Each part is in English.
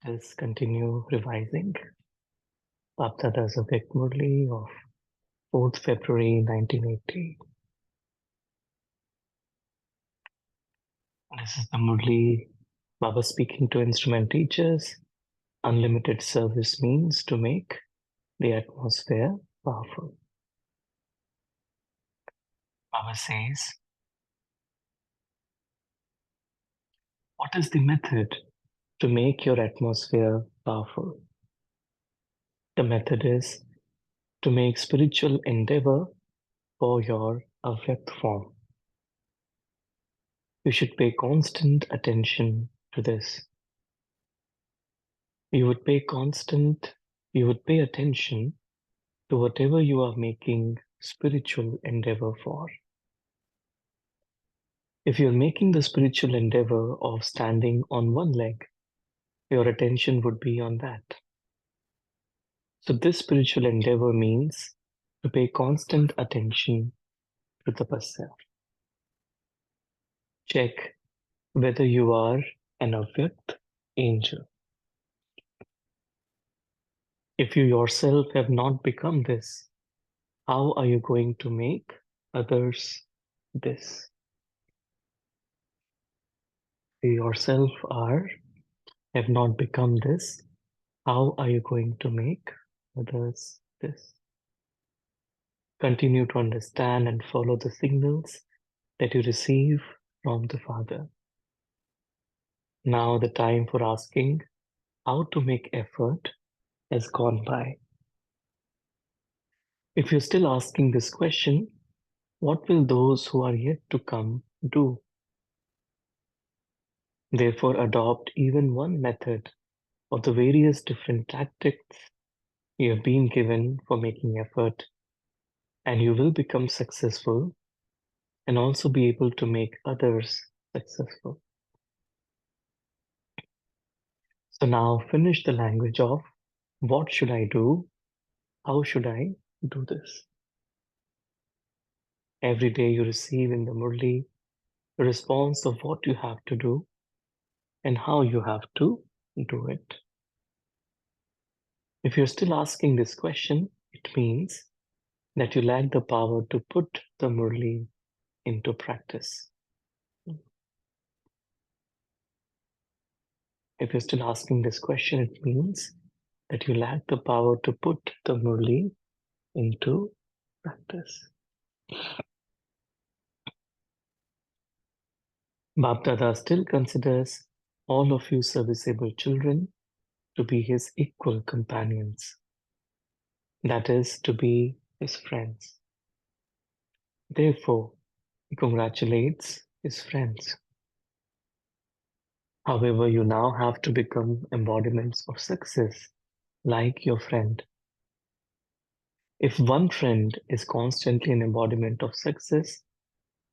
Let us continue revising Baptada's Avik Murli of 4th February 1980. This is the Murli Baba speaking to instrument teachers. Unlimited service means to make the atmosphere powerful. Baba says, what is the method to make your atmosphere powerful? The method is to make spiritual endeavor for your Avyakt form. You should pay constant attention to this. You would pay attention to whatever you are making spiritual endeavor for. If you're making the spiritual endeavor of standing on one leg, your attention would be on that. So this spiritual endeavor means to pay constant attention to tapasya. Check whether you are an avyakt angel. If you yourself have not become this, how are you going to make others this? You yourself have not become this, how are you going to make others this? Continue to understand and follow the signals that you receive from the Father. Now the time for asking how to make effort has gone by. If you're still asking this question, what will those who are yet to come do? Therefore, adopt even one method of the various different tactics you have been given for making effort, and you will become successful and also be able to make others successful. So now finish the language of what should I do? How should I do this? Every day you receive in the Murli the response of what you have to do and how you have to do it. If you're still asking this question, it means that you lack the power to put the Murli into practice. If you're still asking this question, it means that you lack the power to put the Murli into practice. Bapdada still considers all of you serviceable children to be his equal companions, that is, to be his friends. Therefore, he congratulates his friends. However, you now have to become embodiments of success, like your friend. If one friend is constantly an embodiment of success,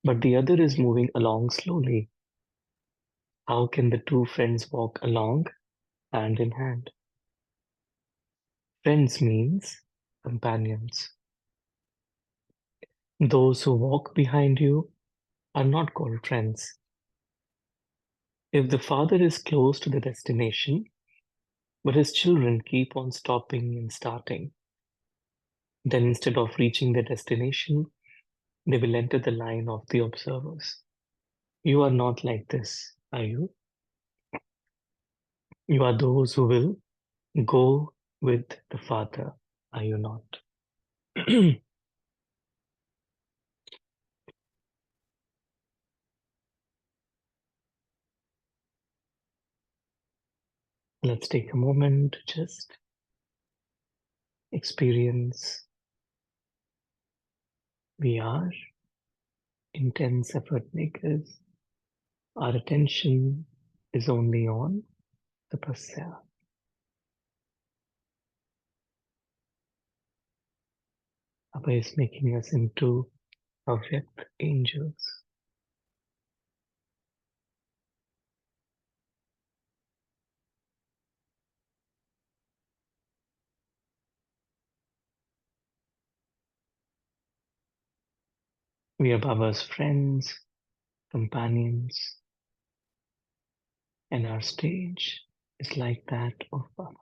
but the other is moving along slowly, how can the two friends walk along hand in hand? Friends means companions. Those who walk behind you are not called friends. If the father is close to the destination, but his children keep on stopping and starting, then instead of reaching the destination, they will enter the line of the observers. You are not like this, are you? You are those who will go with the Father, are you not? Let's take a moment to just experience we are intense effort makers. Our attention is only on the tapasya. Baba is making us into Avyakt angels. We are Baba's friends, companions, and our stage is like that of Baba.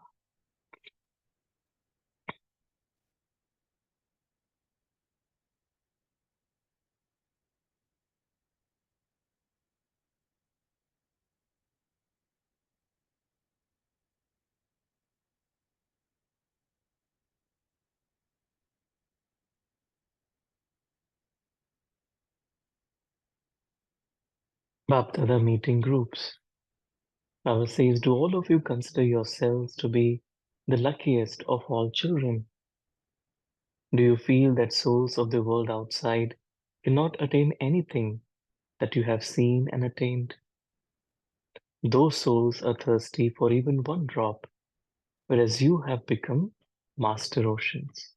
Bapdada meeting groups. Baba says, do all of you consider yourselves to be the luckiest of all children? Do you feel that souls of the world outside cannot attain anything that you have seen and attained? Those souls are thirsty for even one drop, whereas you have become master oceans.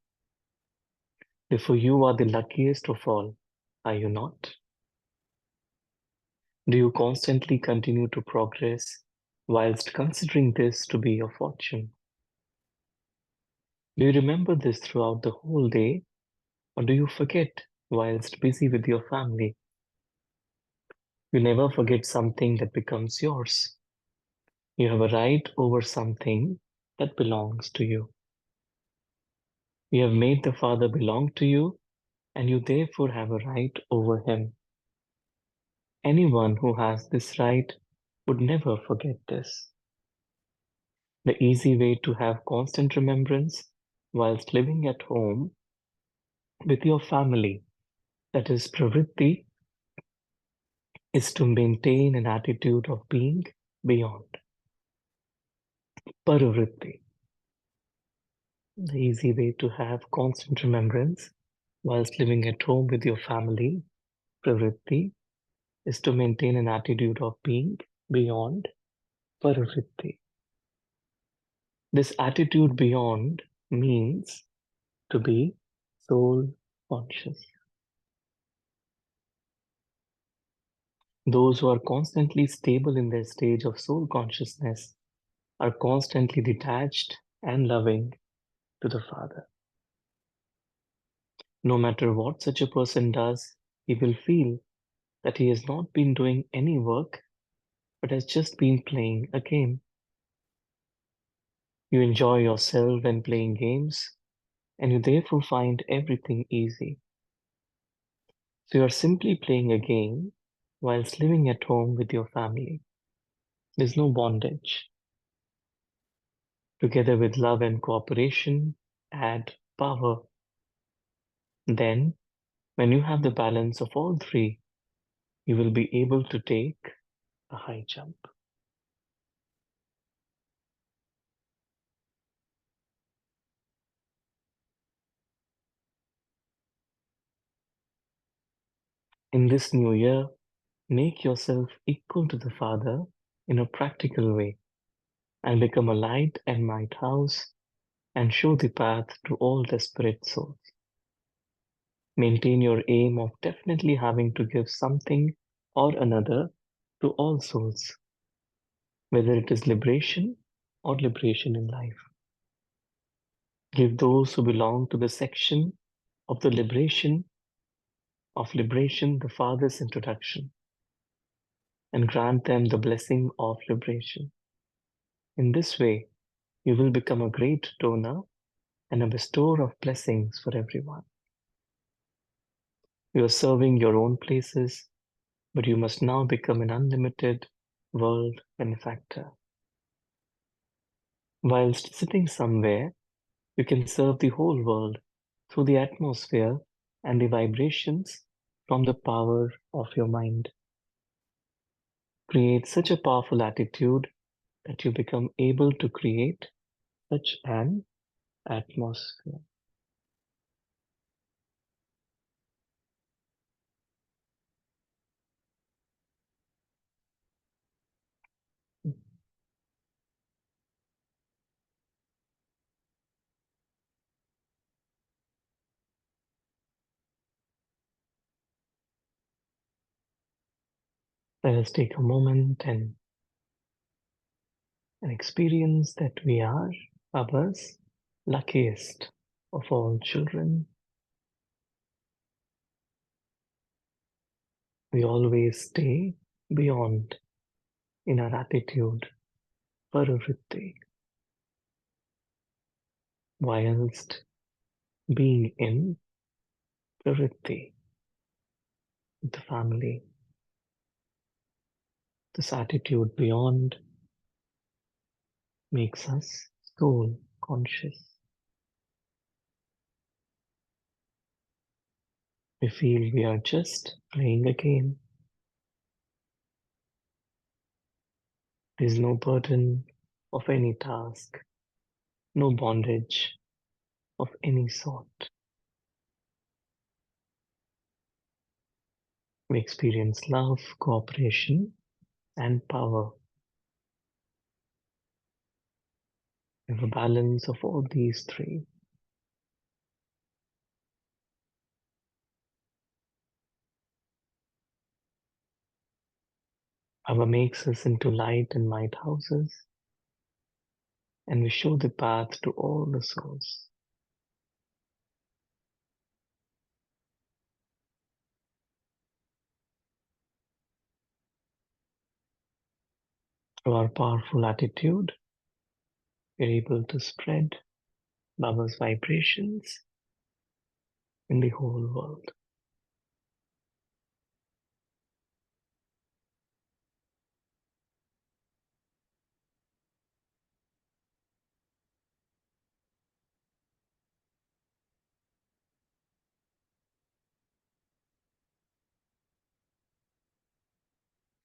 Therefore, you are the luckiest of all, are you not? Do you constantly continue to progress whilst considering this to be your fortune? Do you remember this throughout the whole day, or do you forget whilst busy with your family? You never forget something that becomes yours. You have a right over something that belongs to you. You have made the Father belong to you, and you therefore have a right over him. Anyone who has this right would never forget this. The easy way to have constant remembrance whilst living at home with your family, that is pravritti, is to maintain an attitude of being beyond. Paravritti. The easy way to have constant remembrance whilst living at home with your family, pravritti, is to maintain an attitude of being beyond paravritti. This attitude beyond means to be soul conscious. Those who are constantly stable in their stage of soul consciousness are constantly detached and loving to the Father. No matter what such a person does, he will feel that he has not been doing any work but has just been playing a game. You enjoy yourself when playing games, and you therefore find everything easy. So you are simply playing a game whilst living at home with your family. There's no bondage. Together with love and cooperation, add power. Then, when you have the balance of all three, you will be able to take a high jump. In this new year, make yourself equal to the Father in a practical way and become a light and might house and show the path to all desperate souls. Maintain your aim of definitely having to give something or another to all souls, whether it is liberation or liberation in life. Give those who belong to the section of the liberation the Father's introduction, and grant them the blessing of liberation. In this way, you will become a great donor and a bestower of blessings for everyone. You are serving your own places, but you must now become an unlimited world benefactor. Whilst sitting somewhere, you can serve the whole world through the atmosphere and the vibrations from the power of your mind. Create such a powerful attitude that you become able to create such an atmosphere. Let us take a moment and experience that we are Baba's luckiest of all children. We always stay beyond in our attitude Paravritti, whilst being in Pravritti, the family, this attitude beyond makes us soul conscious. We feel we are just playing a game. There's no burden of any task, no bondage of any sort. We experience love, cooperation, and power. We have a balance of all these three. Baba makes us into light and lighthouses, and we show the path to all the souls. Through our powerful attitude, we're able to spread Baba's vibrations in the whole world.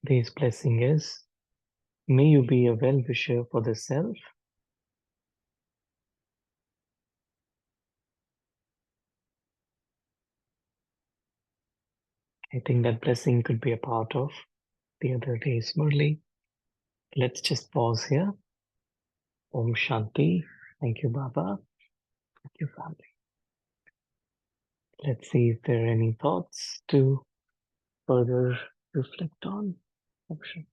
Today's blessing is, may you be a well-wisher for the self. I think that blessing could be a part of the other day's Murli. Let's just pause here. Om Shanti. Thank you, Baba. Thank you, family. Let's see if there are any thoughts to further reflect on. Om Shanti.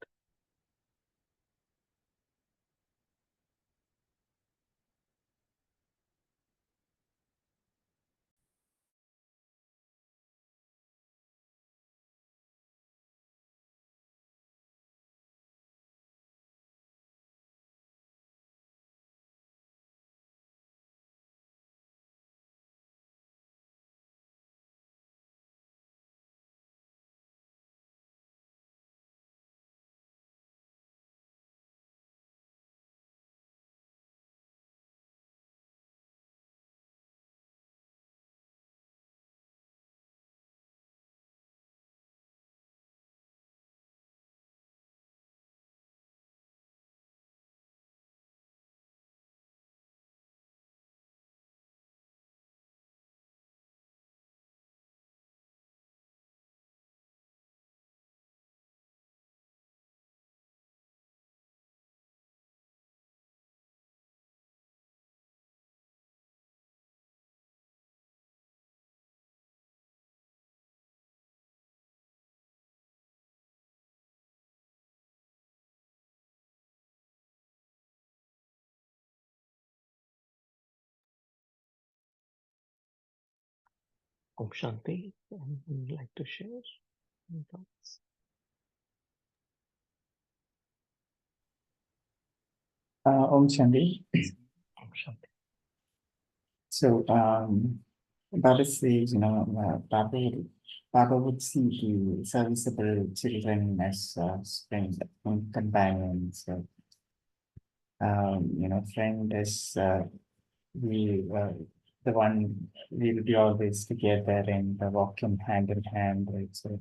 Om Shanti. Anyone would like to share any thoughts? Om Shanti. Om Shanti. So, Baba says, Baba would see the serviceable children as friends and companions. Friend is we the one we will be always together and walking hand in hand. Right? So,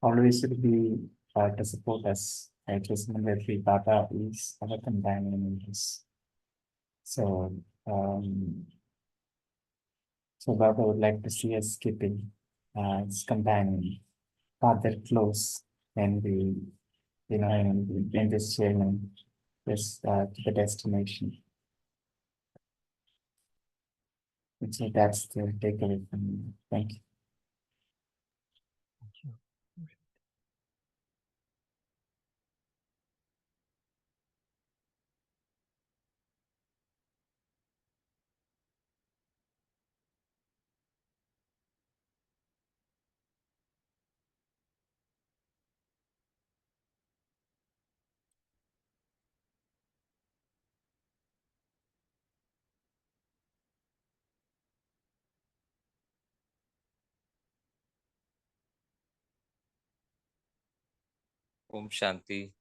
always will be to support us. Right? So, similarly, Baba is our companion in this. So, um, so Baba would like to see us keeping his companion farther close and we, in this journey, this to the destination. And so that's the takeaway from me. Thank you. Thank you. Om Shanti.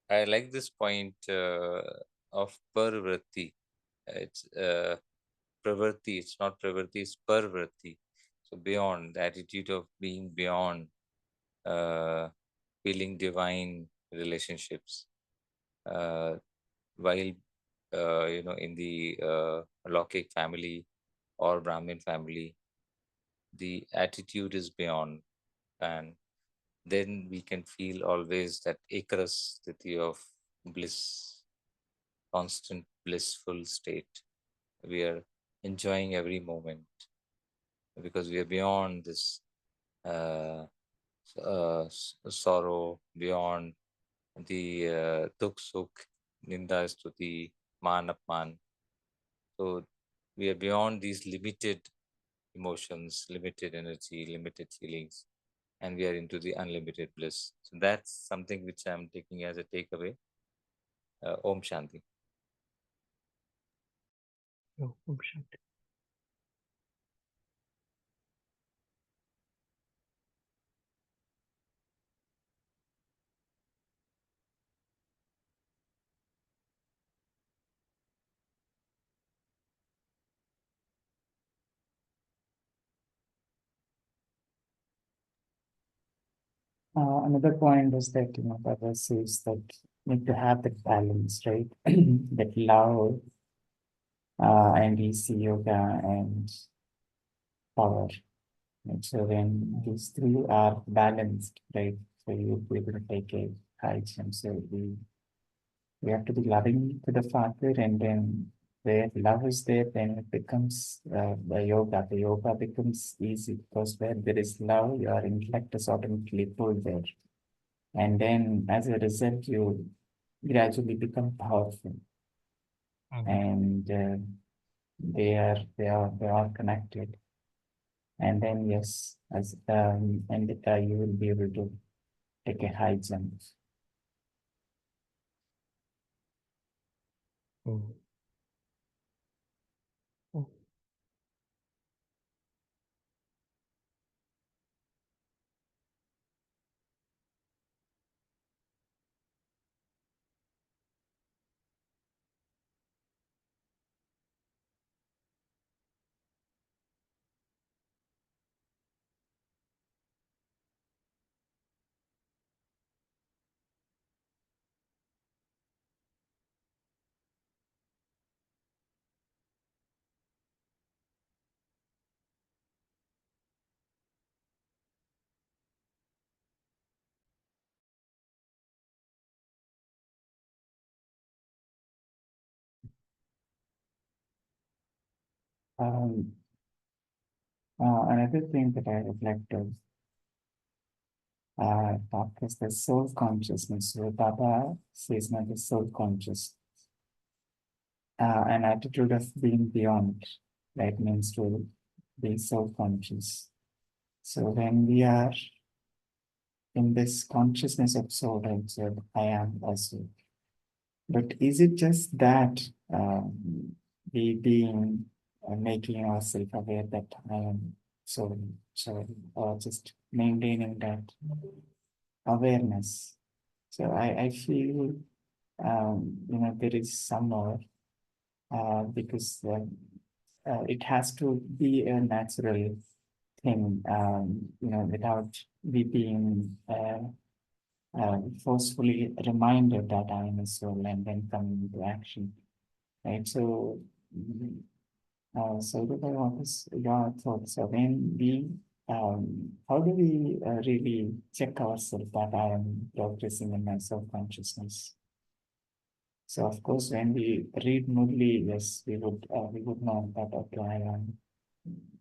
I like this point of parvrati. It's pravrti. It's not pravrti. It's parvrati. So beyond the attitude of being beyond, uh, feeling divine relationships. While in the Alokik family or Brahmin family, the attitude is beyond, and then we can feel always that Ekaras sthiti of bliss, constant blissful state. We are enjoying every moment because we are beyond this sorrow, beyond the dukh sukh, ninda stuti, man apman. So we are beyond these limited emotions, limited energy, limited feelings, and we are into the unlimited bliss. So that's something which I'm taking as a takeaway. Om Shanti. Oh, Om Shanti. Another point is that, Baba says that need to have that balance, right? That love and easy yoga and power. Right? So when these three are balanced, right? So you'll be able to take a high jump. So we have to be loving to the Father, and then where love is there, then it becomes the yoga. The yoga becomes easy because where there is love, your intellect is automatically pulled there. And then as a result, you gradually become powerful. Mhm. And they are connected. And then yes, as and you will be able to take a high jump. Mm. Oh, Um, Another thing that I would like to talk is the soul consciousness. So Baba says now the soul conscious, an attitude of being beyond, right, means to be soul conscious. So when we are in this consciousness of soul, right, so I am also. But is it just that we being making ourselves aware that I am soul, soul, or just maintaining that awareness? So I feel there is some more because it has to be a natural thing, without we being forcefully reminded that I am a soul and then coming into action, right? So, what is your thoughts? So when we, how do we really check ourselves that I am progressing in my self-consciousness? So of course, when we read Murli, yes, we would know that okay,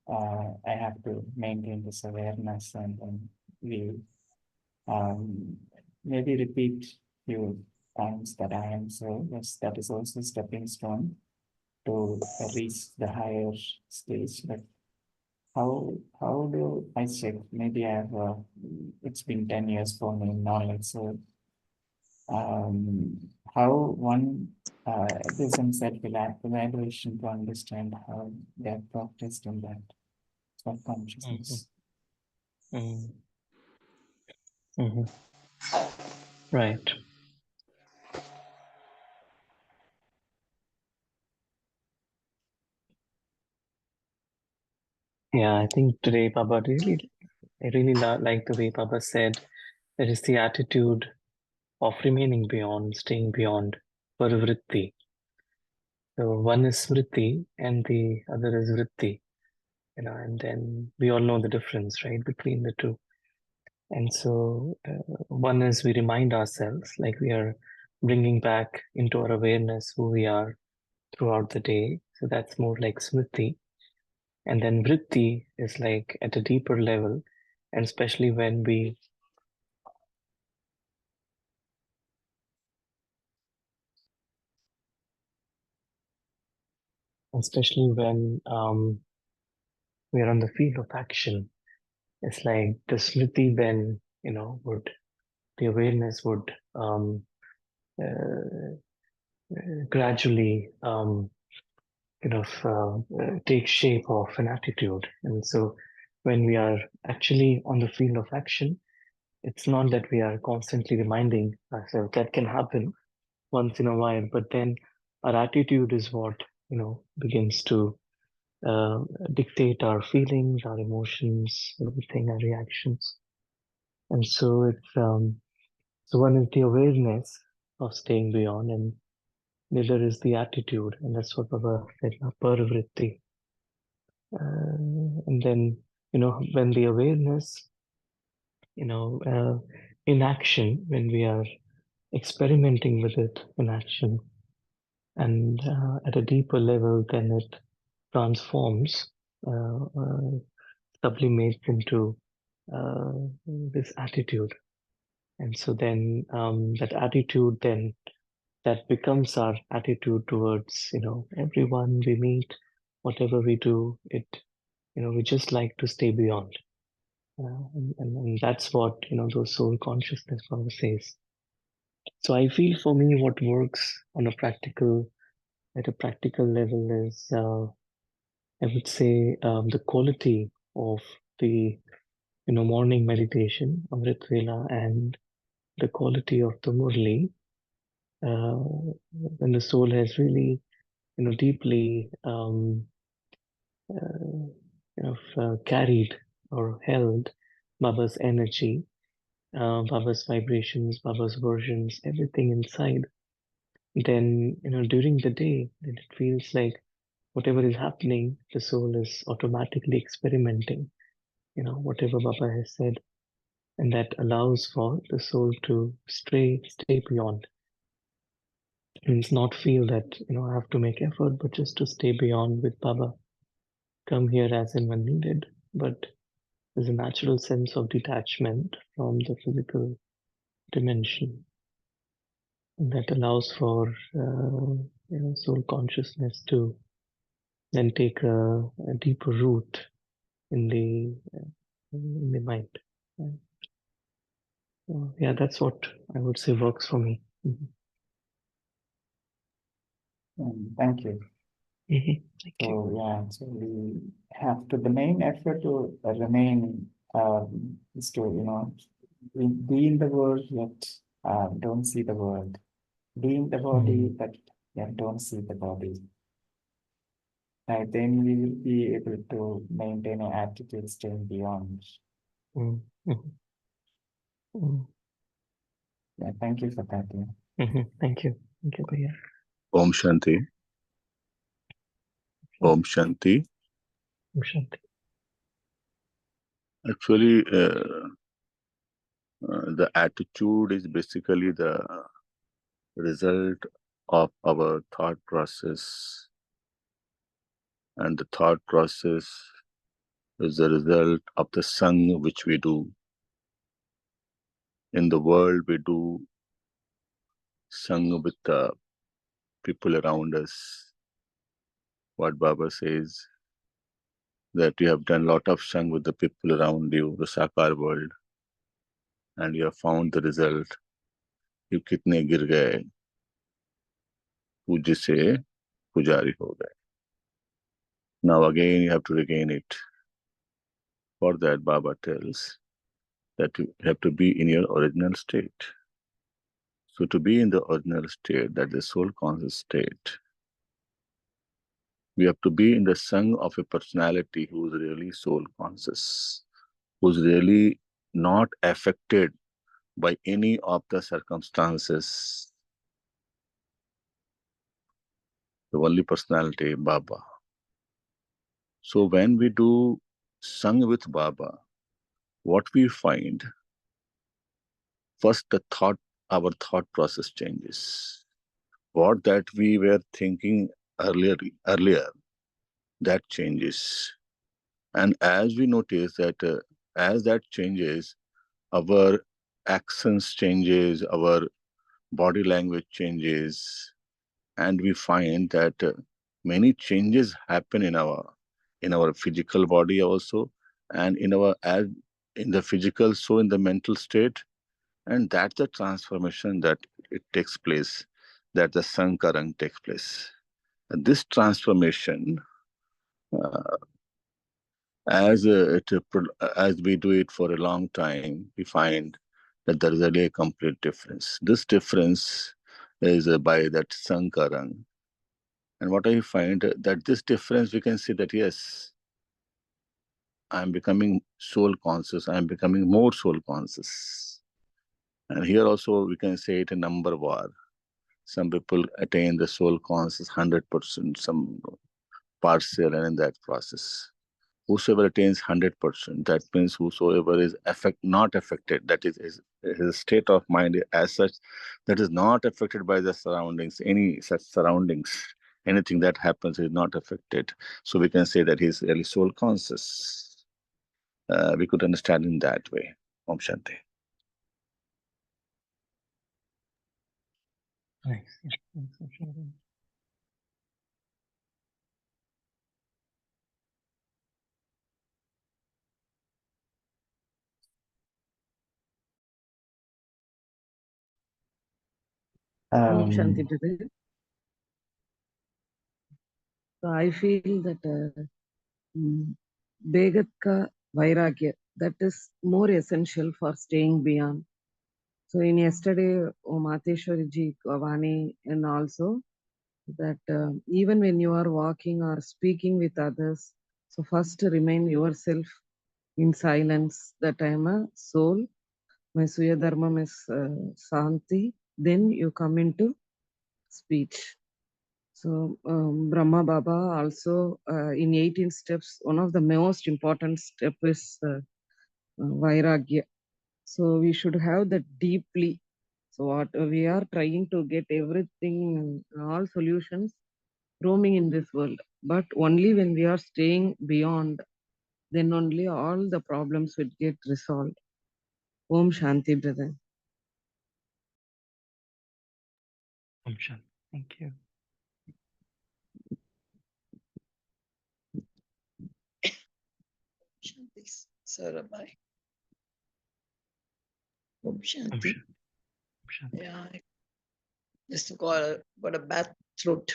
I have to maintain this awareness, and then we um, maybe repeat few times that I am so. Yes, that is also stepping stone to reach the higher stage. But how do I check? Maybe it's been 10 years for me knowledge. So um, how one does some self-evaluation to understand how they have practiced in that mhm, self-consciousness. mm. Right. Yeah, I think today Baba I really like the way Baba said there is the attitude of remaining beyond, staying beyond, parvritti. So one is vritti and the other is vritti, and then we all know the difference, right, between the two. And so one is we remind ourselves, like we are bringing back into our awareness who we are throughout the day. So that's more like smriti. And then vritti is like at a deeper level, and especially when we are on the field of action. It's like the smriti then, would the awareness would uh, gradually take shape of an attitude. And so when we are actually on the field of action, it's not that we are constantly reminding ourselves that can happen once in a while, but then our attitude is what, begins to uh, dictate our feelings, our emotions, everything, our reactions. And so so one is the awareness of staying beyond, and the other is the attitude, and that's what Baba said, parvritti. And then, when the awareness, in action, when we are experimenting with it in action, and at a deeper level, then it transforms, sublimates into uh, this attitude. And so then that attitude, then that becomes our attitude towards, everyone we meet, whatever we do, we just like to stay beyond. And that's what, those soul consciousness power says. So I feel for me, what works at a practical level is, I would say, the quality of the, morning meditation, Amrit Vela, and the quality of the Murli, uh, when the soul has really, deeply, carried or held Baba's energy, Baba's vibrations, Baba's versions, everything inside, then, during the day, then it feels like whatever is happening, the soul is automatically experimenting, whatever Baba has said. And that allows for the soul to stay beyond. Means not feel that, I have to make effort, but just to stay beyond with Baba. Come here as and when needed, but there's a natural sense of detachment from the physical dimension that allows for soul consciousness to then take a deeper root in the mind. Yeah, that's what I would say works for me. Thank you. Thank you. So yeah, so we have to, the main effort to remain is to, be in the world yet don't see the world. Be in the body but yet don't see the body. Then we will be able to maintain an attitude staying beyond. Mm, mhm, mm, Yeah, thank you for that. Yeah. Thank you. Thank you, Bhaiya. Om Shanti. Om Shanti. Om Shanti. Actually, the attitude is basically the result of our thought process, and the thought process is the result of the sang which we do. In the world, we do sang with the people around us. What Baba says, that you have done a lot of sang with the people around you, the Sakar world, and you have found the result. You kitne gir gaye, पूज्य से पुजारी हो गए. Now again you have to regain it. For that Baba tells that you have to be in your original state. So to be in the original state, that is soul conscious state, we have to be in the sung of a personality who is really soul conscious, who's really not affected by any of the circumstances. The only personality, Baba. So when we do sung with Baba, what we find, first our thought process changes. What that we were thinking earlier, that changes. And as we notice that, as that changes, our accents changes, our body language changes, and we find that many changes happen in our physical body also, and in the physical, so in the mental state, and that's the transformation that it takes place, that the sankarang takes place. And this transformation, uh, as we do it for a long time, we find that there is really a complete difference. This difference is by that sankarang. And what I find that this difference, we can see that yes, I'm becoming soul conscious, I'm becoming more soul conscious. And here also we can say it a number war. Some people attain the soul conscious 100%, some partial, and in that process. Whosoever attains 100%, that means whosoever is not affected, that is his state of mind as such, that is not affected by the surroundings, any such surroundings, anything that happens is not affected. So we can say that he is really soul conscious. We could understand in that way. Om Shanti. Nice. Yeah, thanks for sharing. Om Shanti Um, Brother. So I feel that Begatka Vairagya, that is more essential for staying beyond. So in yesterday, Mateshwariji Kavani, and also that even when you are walking or speaking with others, so first remain yourself in silence that I am a soul, my Suya Dharmam is Santi, then you come into speech. So Brahma Baba also in 18 steps, one of the most important step is Vairagya. So we should have that deeply. So what we are trying to get everything, all solutions roaming in this world. But only when we are staying beyond, then only all the problems will get resolved. Om Shanti, brother. Om Shanti. Thank you. Shanti, Sarabai. Om Om Shanti. Shanti. Om Shanti. Yeah, I just got a bad throat.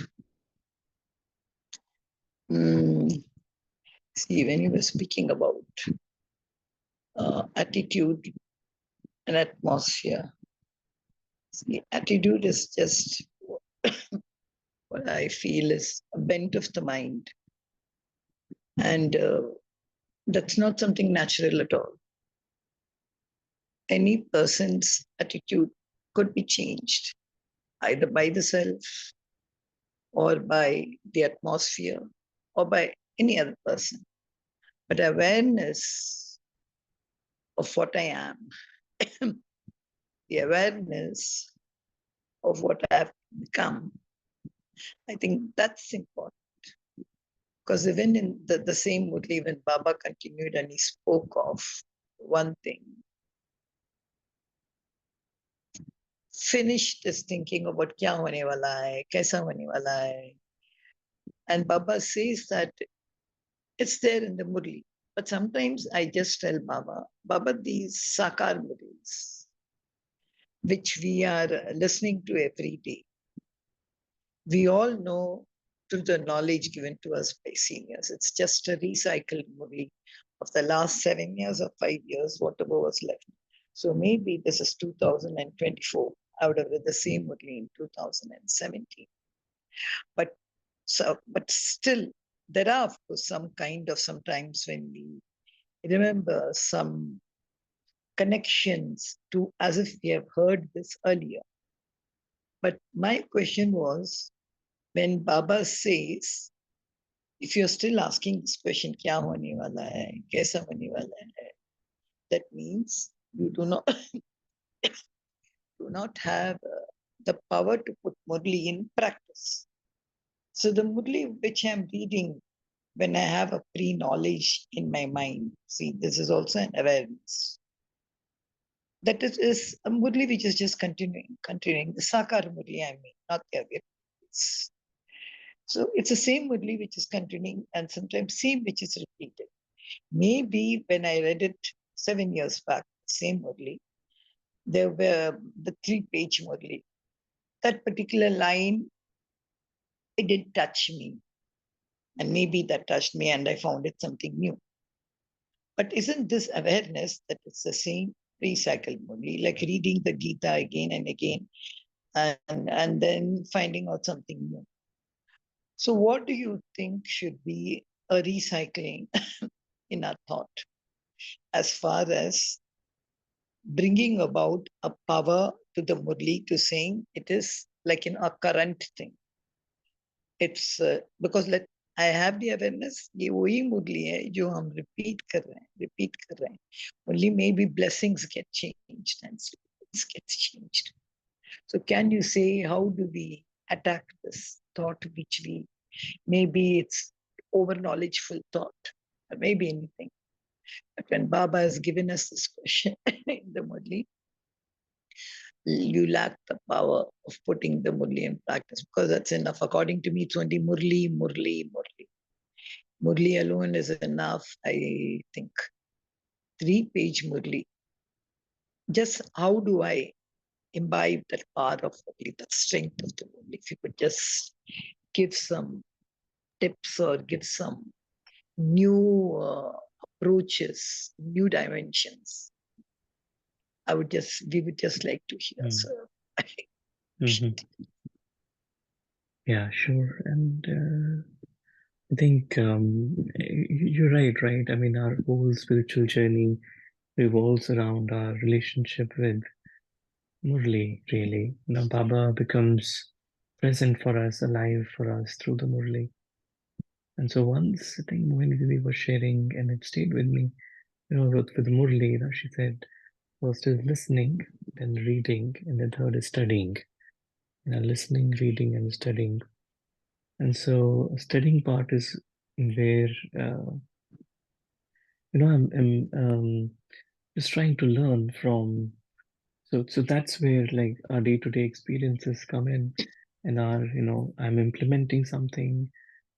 See, when you were speaking about attitude and atmosphere, see, attitude is just what I feel is a bent of the mind. And that's not something natural at all. Any person's attitude could be changed either by the self or by the atmosphere or by any other person. But awareness of what I am, the awareness of what I have become, I think that's important. Because even in the same Murli, when Baba continued and he spoke of one thing, finish this thinking about kya hone wala hai, kaisa hone wala hai. And Baba says that it's there in the Murli. But sometimes I just tell Baba, these Sakar Murlis, which we are listening to every day, we all know through the knowledge given to us by seniors, it's just a recycled Murli. of the last 7 years or 5 years, whatever was left. So maybe this is 2024. I would have read the same Murli in 2017. But still, there are of course some kind of sometimes when we remember some connections to as if we have heard this earlier. But my question was, when Baba says, if you're still asking this question, kya hone wala hai, kaisa hone wala hai, that means you do not have the power to put Murli in practice. So the Murli which I'm reading, when I have a pre-knowledge in my mind, see, this is also an awareness. That is a Murli which is just continuing. The Sakar Murli, I mean, not the awareness. So it's the same Murli which is continuing and sometimes same which is repeated. Maybe when I read it 7 years back, same Murli, there were the 3-page Murli. That particular line, it did touch me. And maybe that touched me and I found it something new. But isn't this awareness that it's the same recycled Murli, like reading the Gita again and again, and then finding out something new? So what do you think should be a recycling in our thought as far as bringing about a power to the Murli, to saying it is like in a current thing? It's because I have the awareness, ये वही मुरली है जो हम repeat कर रहे हैं. Only maybe blessings get changed and things get changed. So can you say, how do we attack this thought which we, maybe it's over knowledgeful thought, or maybe anything. But when Baba has given us this question in the Murli, you lack the power of putting the Murli in practice, because that's enough. According to me, it's only Murli, Murli, Murli. Murli alone is enough, I think. 3-page Murli. Just how do I imbibe that power of Murli, that strength of the Murli? If you could just give some tips or give some new approaches, new dimensions, we would just like to hear. So Yeah, sure. And I think you're right? I mean, our whole spiritual journey revolves around our relationship with Murli, really. Now, Baba becomes present for us, alive for us through the Murli. And so once, I think Mohini was sharing, and it stayed with me, with Murli, she said, first is listening, then reading, and then third is studying. Listening, reading, and studying. And so studying part is where, I'm just trying to learn from. So that's where like our day-to-day experiences come in, and I'm implementing something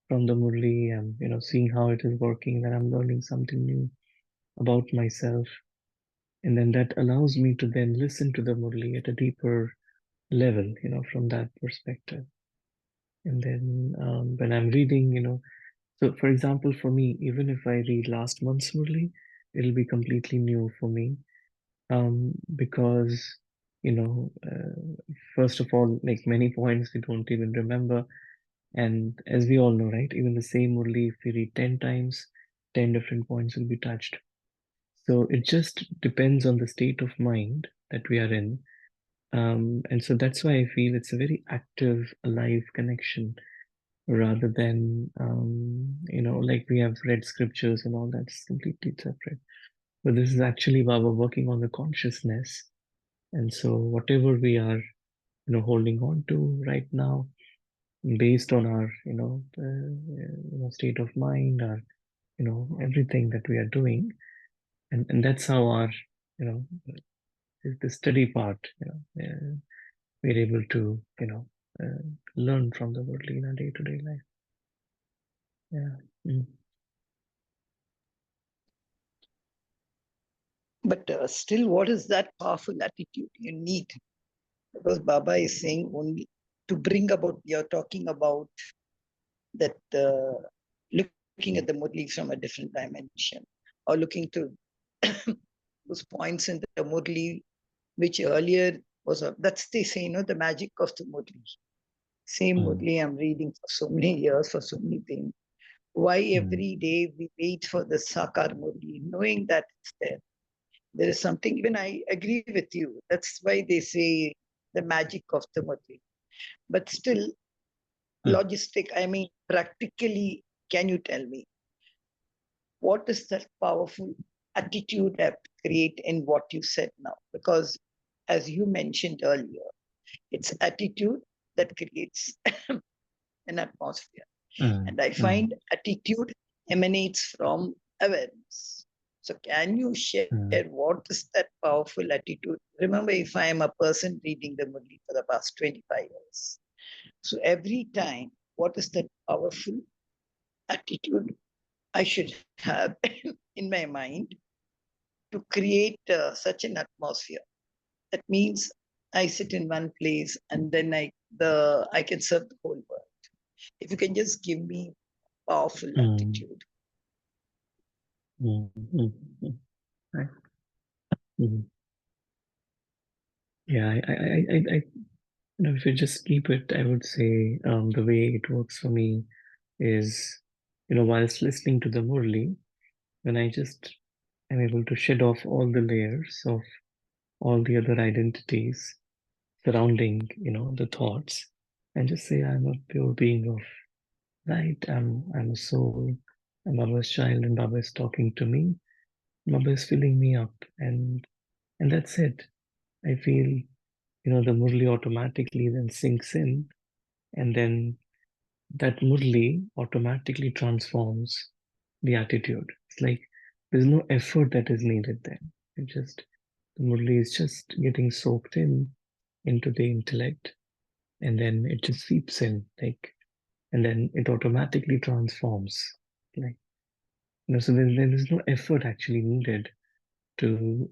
from the Murli, and seeing how it is working, then I'm learning something new about myself. And then that allows me to then listen to the Murli at a deeper level, from that perspective. And then when I'm reading, so for example, for me, even if I read last month's Murli, it'll be completely new for me. Because, first of all, like many points we don't even remember. And as we all know, right, even the same Murli, if we read 10 times, 10 different points will be touched. So it just depends on the state of mind that we are in. And so that's why I feel it's a very active, alive connection rather than, like we have read scriptures and all that's completely separate. But this is actually Baba working on the consciousness. And so whatever we are, holding on to right now, based on our, state of mind, or, everything that we are doing. And that's how our, the study part, we're able to, learn from the Murli in our day-to-day life. Yeah. But still, what is that powerful attitude you need? Because Baba is saying only to bring about, you're talking about that looking at the Murli from a different dimension. or looking to those points in the Murli, which earlier was that's they say, the magic of the Murli. Same Murli I'm reading for so many years, for so many things. Why every day we wait for the Sakar Murli, knowing that it's there. There is something, even I agree with you. That's why they say the magic of the Murli. But still, logistic, practically, can you tell me, what is that powerful attitude I have to create in what you said now? Because as you mentioned earlier, it's attitude that creates an atmosphere. And I find attitude emanates from awareness. So can you share what is that powerful attitude? Remember, if I am a person reading the Murli for the past 25 years, so every time, what is that powerful attitude I should have in my mind to create such an atmosphere? That means I sit in one place and then I can serve the whole world. If you can just give me powerful attitude. Right. Yeah, if you just keep it, I would say the way it works for me is, whilst listening to the Murli, when I'm able to shed off all the layers of all the other identities surrounding, the thoughts, and just say, I'm a pure being of light, I'm a soul, I'm Baba's child, and Baba is talking to me, Baba is filling me up, and that's it. I feel, the Murli automatically then sinks in, and then that Murli automatically transforms the attitude. It's like there's no effort that is needed then. The Murli is just getting soaked into the intellect, and then it just seeps in, and then it automatically transforms. So there's no effort actually needed to,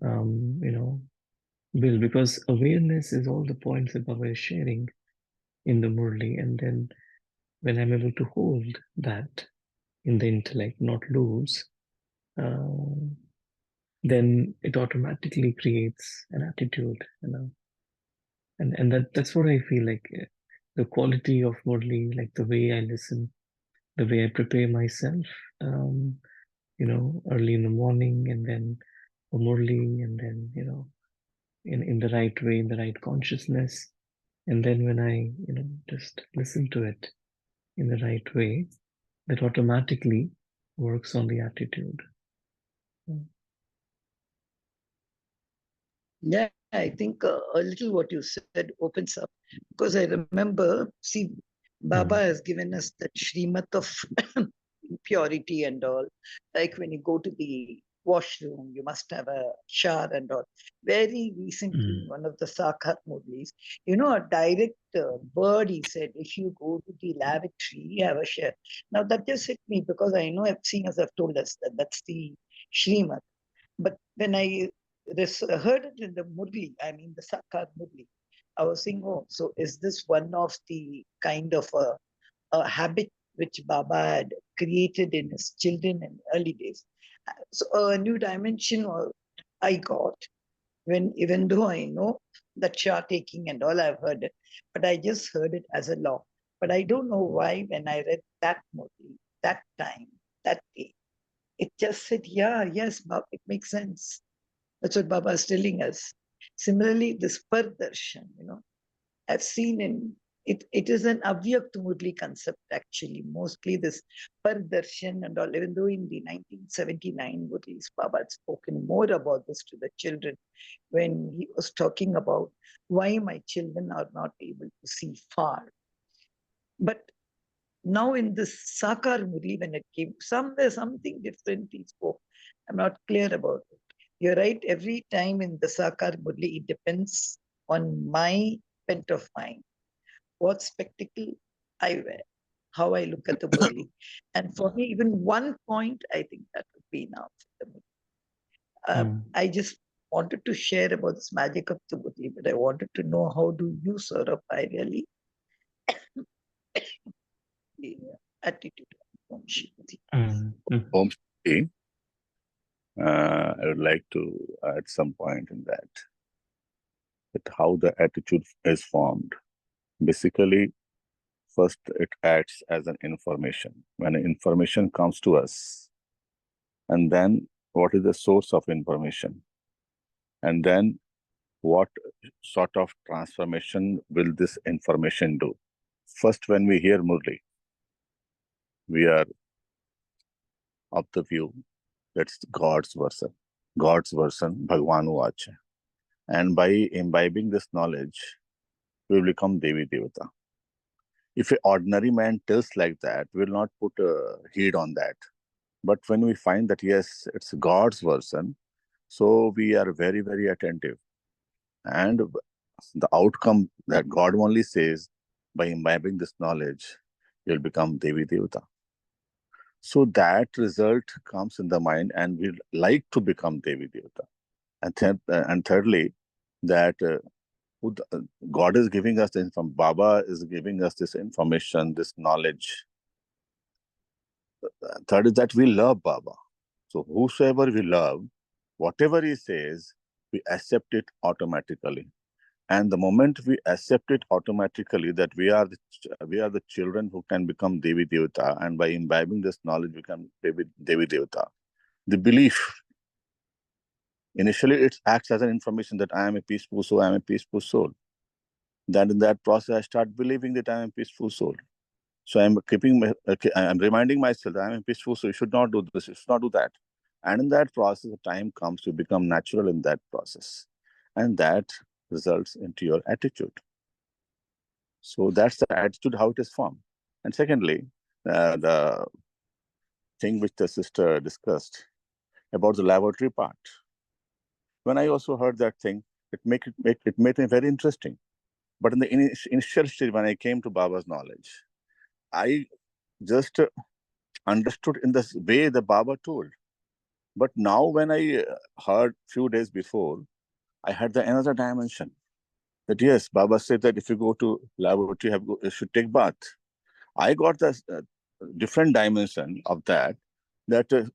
build, because awareness is all the points that Baba is sharing in the Murli, and then when I'm able to hold that in the intellect, not lose, then it automatically creates an attitude, and that's what I feel like. The quality of Murli, like the way I listen, the way I prepare myself, early in the morning, and then for Murli, and then, in the right way, in the right consciousness. And then when I, just listen to it in the right way, that automatically works on the attitude. Yeah, I think a little what you said opens up, because I remember, see, Baba has given us that Shrimat of purity and all. Like when you go to the washroom, you must have a shower and all. Very recently, one of the Sakhat Murlis, a direct word he said, if you go to the lavatory, have a shower. Now that just hit me, because I know seniors have told us that that's the Shrimat. But when I heard it in the Murli, the Sakar Murli, I was saying, oh, so is this one of the kind of a habit which Baba had created in his children in early days? So a new dimension I got, even though I know that Shah taking and all, I've heard it, but I just heard it as a law. But I don't know why when I read that Murli, that time, that day, it just said, yeah, yes, Baba, it makes sense. That's what Baba is telling us. Similarly, this Pardarshan, I've seen it is an Avyakt Murli concept actually. Mostly this Pardarshan and all, even though in the 1979 Murlis, Baba had spoken more about this to the children when he was talking about why my children are not able to see far. But now in this Sakar Murli, when it came, somewhere something different he spoke. I'm not clear about it. You're right, every time in the Sakar Murli, it depends on my bent of mind. What spectacle I wear, how I look at the Murli. And for me, even one point, I think that would be enough. I just wanted to share about this magic of the Murli, but I wanted to know, how do you, Saurabh, I really the attitude of Om Shanti. Om Shanti. I would like to add some point in that how the attitude is formed. Basically, first it acts as an information. When information comes to us, and then what is the source of information? And then what sort of transformation will this information do? First, when we hear Murli, we are of the view that's God's version. God's version, Bhagwan Vacha. And by imbibing this knowledge, we will become Devi Devata. If an ordinary man tells like that, we will not put a heed on that. But when we find that, yes, it's God's version, so we are very, very attentive. And the outcome that God only says, by imbibing this knowledge, you'll become Devi Devata. So that result comes in the mind, and we like to become Devi Devata. And thirdly, that God is giving us the information, Baba is giving us this information, this knowledge. Third is that we love Baba. So whosoever we love, whatever he says, we accept it automatically. And the moment we accept it automatically, that we are the children who can become Devi Devata, and by imbibing this knowledge, we can Devi Devata. The belief, initially it acts as an information that I am a peaceful soul, I am a peaceful soul. Then in that process, I start believing that I am a peaceful soul. So I'm reminding myself that I'm a peaceful soul. You should not do this, you should not do that. And in that process, the time comes to become natural in that process. And that results into your attitude. So that's the attitude, how it is formed. And secondly, the thing which the sister discussed about the laboratory part. When I also heard that thing, it made me very interesting. But in the initial stage, when I came to Baba's knowledge, I just understood in the way the Baba told. But now when I heard few days before, I had the another dimension. That yes, Baba said that if you go to laboratory, you should take bath. I got the different dimension of that.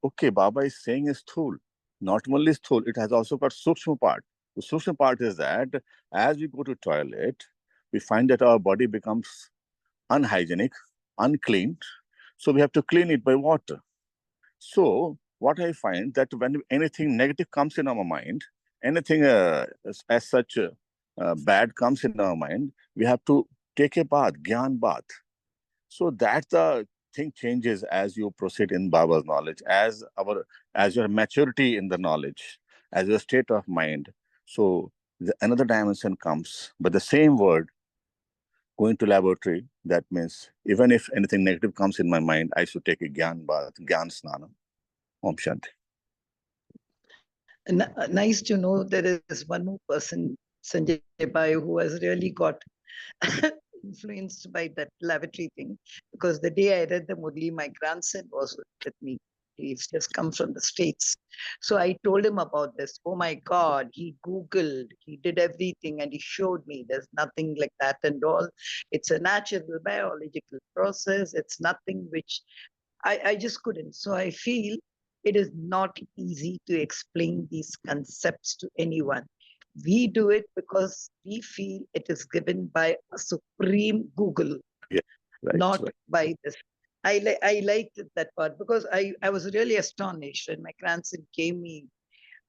Okay, Baba is saying is thul, not only is thul, it has also got sukshma part. The sukshma part is that as we go to toilet, we find that our body becomes unhygienic, unclean. So we have to clean it by water. So what I find that when anything negative comes in our mind, anything as such bad comes in our mind, we have to take a bath, Gyan bath. So that the thing changes as you proceed in Baba's knowledge, as your maturity in the knowledge, as your state of mind. So another dimension comes, but the same word, going to laboratory, that means even if anything negative comes in my mind, I should take a Gyan bath, Gyan Snanam. Om Shanti. Nice to know there is one more person, Sanjay Bai, who has really got influenced by that lavatory thing. Because the day I read the Murli, my grandson was with me. He's just come from the States. So I told him about this. Oh my God, he Googled, he did everything, and he showed me there's nothing like that and all. It's a natural biological process. It's nothing which I just couldn't. So I feel it is not easy to explain these concepts to anyone. We do it because we feel it is given by a supreme Google, not by this. I liked that part because I was really astonished when my grandson gave me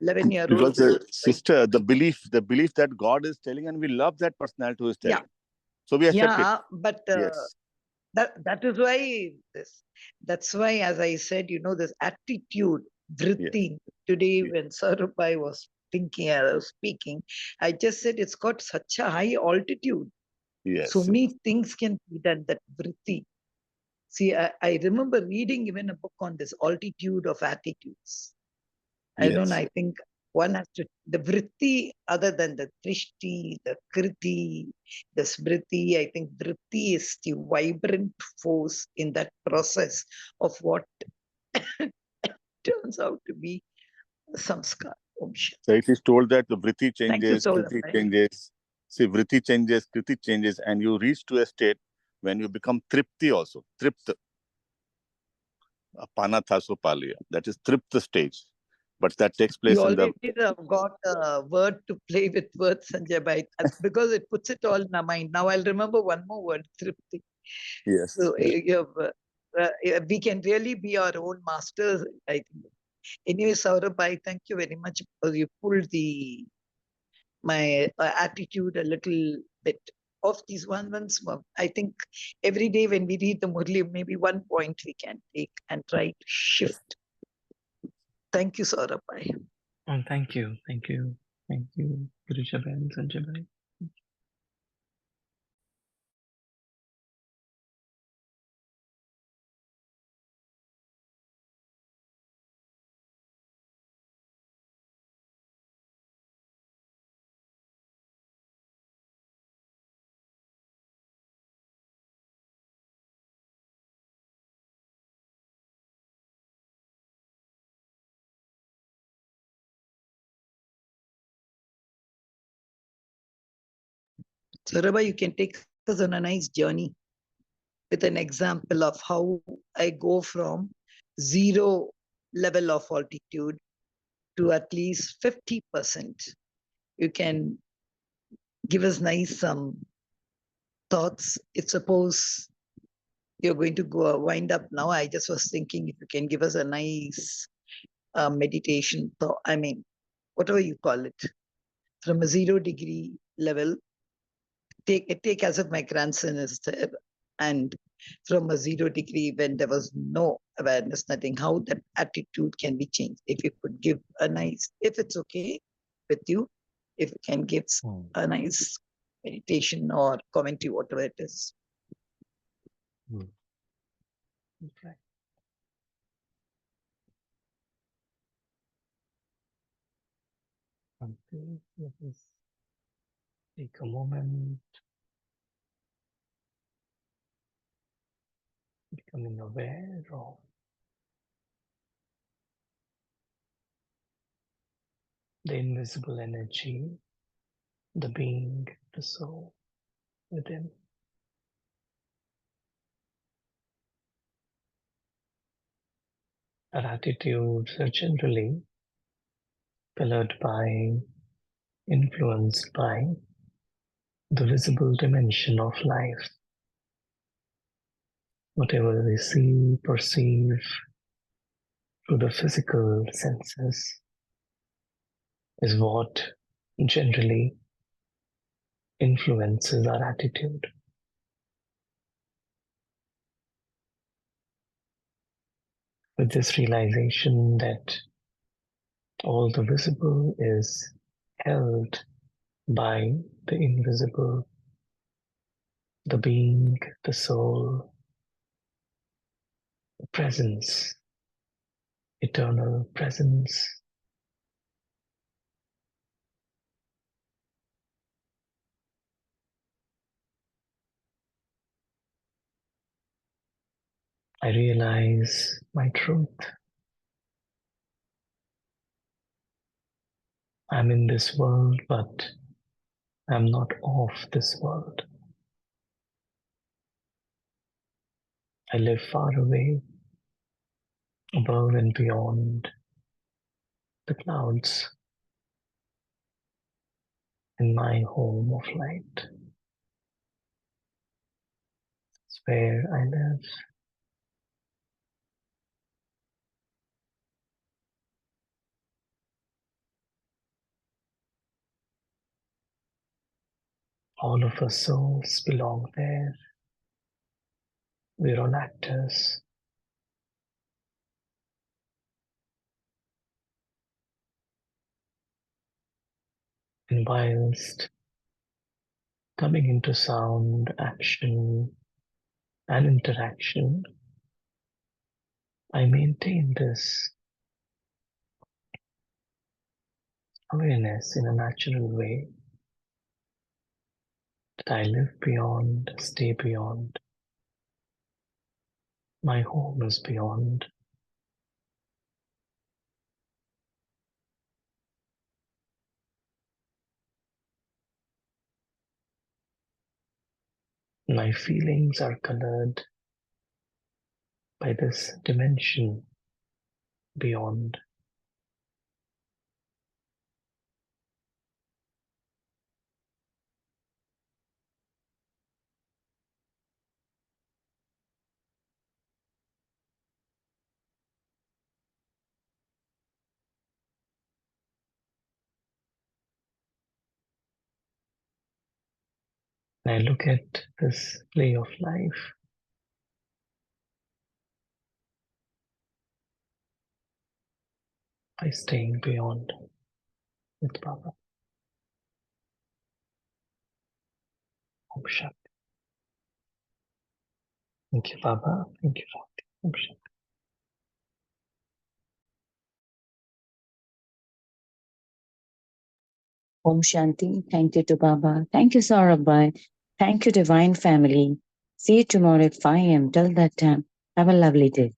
11-year-old. Because sister, the belief that God is telling, and we love that personality who is telling. Yeah. So we accept it. But yes. That is why that's why, as I said, this attitude, vritti. Yes. Today, Yes. when Sarupai was speaking, I just said it's got such a high altitude. Yes. So many things can be done, that vritti. See, I remember reading even a book on this altitude of attitudes. I don't know, I think one has to, the vritti, other than the trishti, the kriti, the smriti, I think vritti is the vibrant force in that process of what turns out to be samskar. So it is told that the vritti changes, so kriti changes. See, vritti changes, kriti changes, and you reach to a state when you become tripti also. Tripta. Apana thaso paliya. That is tripta stage. But that takes You place in the already have got a word to play with words, Sanjay Bhai, because it puts it all in our mind. Now I'll remember one more word, Tripti. yes. So we can really be our own masters, I think. Anyway, Saurabh Bhai, thank you very much because you pulled my attitude a little bit off these ones. I think every day when we read the Murli, maybe one point we can take and try to shift. Thank you, Saurabh Bhai. And thank you, Gurusha and Sanjay Bhai. Saurabh, you can take us on a nice journey with an example of how I go from zero level of altitude to at least 50%. You can give us nice thoughts. If suppose you're going to go wind up now, I just was thinking if you can give us a nice meditation thought. I mean, whatever you call it, from a 0 degree level. Take as if my grandson is there, and from a 0 degree when there was no awareness, nothing, how that attitude can be changed. If you could give a nice, if it's okay with you, if you can give a nice meditation or commentary, whatever it is. Okay. Let us take a moment, becoming aware of the invisible energy, the being, the soul within. Our attitudes are generally colored by, influenced by the visible dimension of life. Whatever we see, perceive through the physical senses is what generally influences our attitude. With this realization that all the visible is held by the invisible, the being, the soul, the presence, eternal presence. I realize my truth. I'm in this world, but I'm not of this world. I live far away, above and beyond the clouds, in my home of light. It's where I live. All of us souls belong there. We're all actors. And whilst coming into sound, action, and interaction, I maintain this awareness in a natural way that I live beyond, stay beyond. My home is beyond. My feelings are colored by this dimension beyond. I look at this way of life, by staying beyond with Baba. Om Shanti. Thank you, Baba. Thank you, Shakti. Om Shanti. Om Shanti. Thank you to Baba. Thank you, Saurabh Bhai. Thank you, Divine Family. See you tomorrow at 5 a.m. Till that time, have a lovely day.